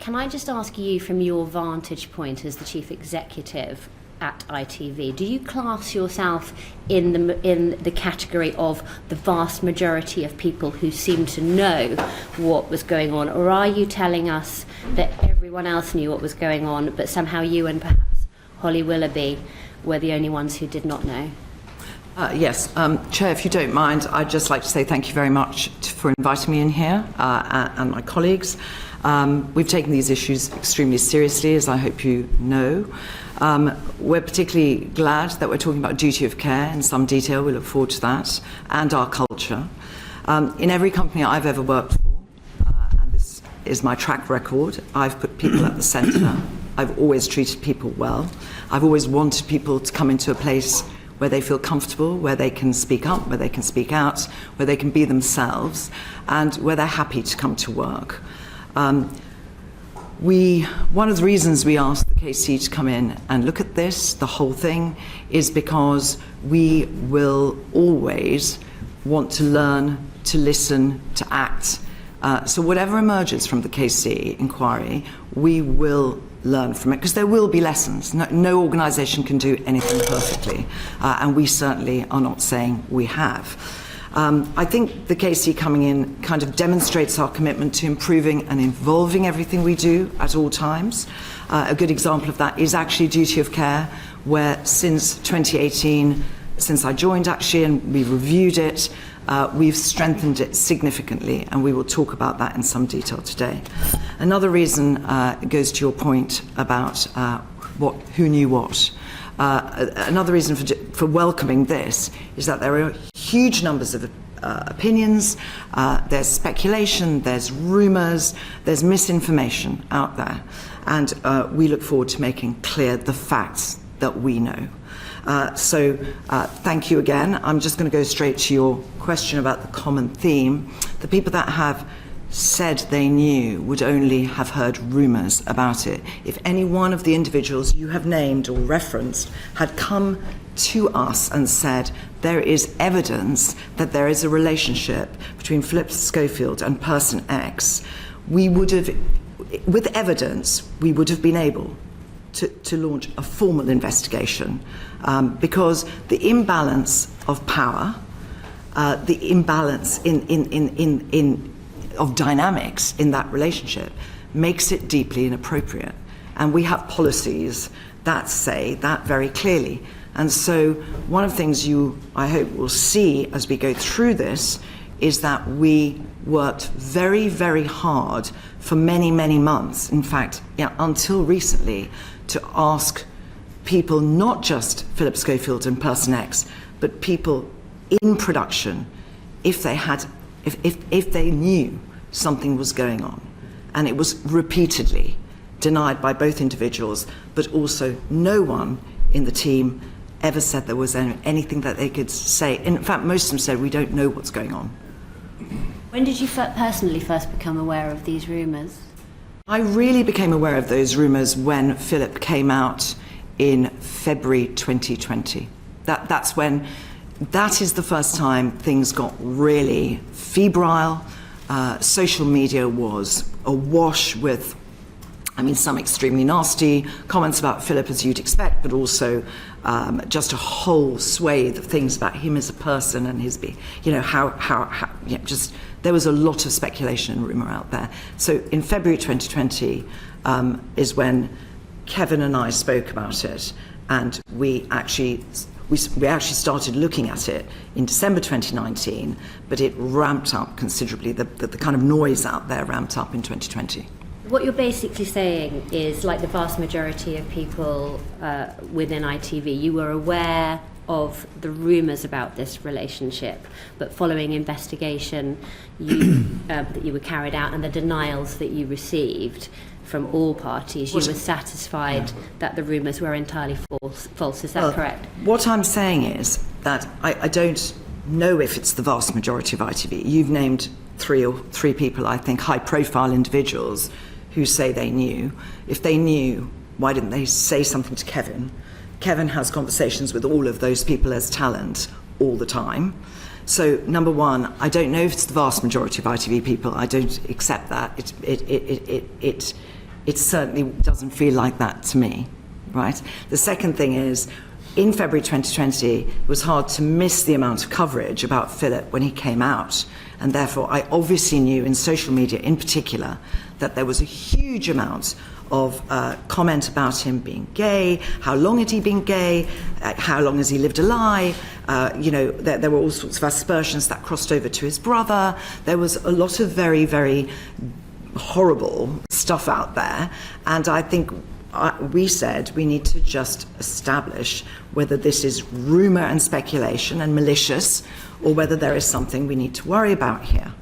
can I just ask you, from your vantage point as the chief executive at ITV, do you class yourself in the category of the vast majority of people who seem to know what was going on, or are you telling us that everyone else knew what was going on, but somehow you and perhaps Holly Willoughby were the only ones who did not know? Yes, Chair, if you don't mind, I'd just like to say thank you very much for inviting me in here and my colleagues. We've taken these issues extremely seriously, as I hope you know. We're particularly glad that we're talking about duty of care in some detail. We look forward to that, and our culture. In every company I've ever worked for, and this is my track record, I've put people at the centre. I've always treated people well. I've always wanted people to come into a place where they feel comfortable, where they can speak up, where they can speak out, where they can be themselves, and where they're happy to come to work. One of the reasons we asked the KC to come in and look at this, the whole thing, is because we will always want to learn, to listen, to act. So whatever emerges from the KC inquiry, we will learn from it, because there will be lessons. No organisation can do anything perfectly, and we certainly are not saying we have. I think the KC coming in kind of demonstrates our commitment to improving and involving everything we do at all times. A good example of that is actually duty of care, where since 2018, since I joined actually, and we reviewed it, we've strengthened it significantly, and we will talk about that in some detail today. Another reason goes to your point about who knew what. Another reason for welcoming this is that there are huge numbers of opinions, there's speculation, there's rumours, there's misinformation out there, and we look forward to making clear the facts that we know. So thank you again. I'm just going to go straight to your question about the common theme. The people that have said they knew would only have heard rumours about it. If any one of the individuals you have named or referenced had come to us and said there is evidence that there is a relationship between Phillip Schofield and person X, we would have, with evidence, we would have been able to launch a formal investigation, because the imbalance of power, the imbalance of dynamics in that relationship makes it deeply inappropriate. And we have policies that say that very clearly. And so one of the things you, I hope, will see as we go through this is that we worked very, very hard for many, many months, in fact, until recently, to ask people, not just Phillip Schofield and Person X, but people in production, if they knew something was going on. And it was repeatedly denied by both individuals, but also no one in the team ever said there was anything that they could say. In fact, most of them said, we don't know what's going on. When did you personally first become aware of these rumours? I really became aware of those rumours when Phillip came out in February 2020. That is the first time things got really febrile. Social media was awash with, some extremely nasty comments about Phillip, as you'd expect, but also just a whole swathe of things about him as a person and his, there was a lot of speculation and rumour out there. So in February 2020 is when Kevin and I spoke about it, and we actually started looking at it in December 2019, but it ramped up considerably. The kind of noise out there ramped up in 2020. What you're basically saying is, like the vast majority of people within ITV, you were aware of the rumours about this relationship, but following investigation that you were carried out and the denials that you received from all parties, you were satisfied that the rumours were entirely false. Is that correct? What I'm saying is that I don't know if it's the vast majority of ITV. You've named three people, I think, high-profile individuals who say they knew. If they knew, why didn't they say something to Kevin? Kevin has conversations with all of those people as talent all the time. So, number one, I don't know if it's the vast majority of ITV people. I don't accept that. It certainly doesn't feel like that to me, right? The second thing is, in February 2020, it was hard to miss the amount of coverage about Phillip when he came out. And therefore, I obviously knew in social media in particular that there was a huge amount of comment about him being gay, how long had he been gay, how long has he lived a lie, there were all sorts of aspersions that crossed over to his brother. There was a lot of very, very horrible stuff out there, and I think we said we need to just establish whether this is rumour and speculation and malicious, or whether there is something we need to worry about here.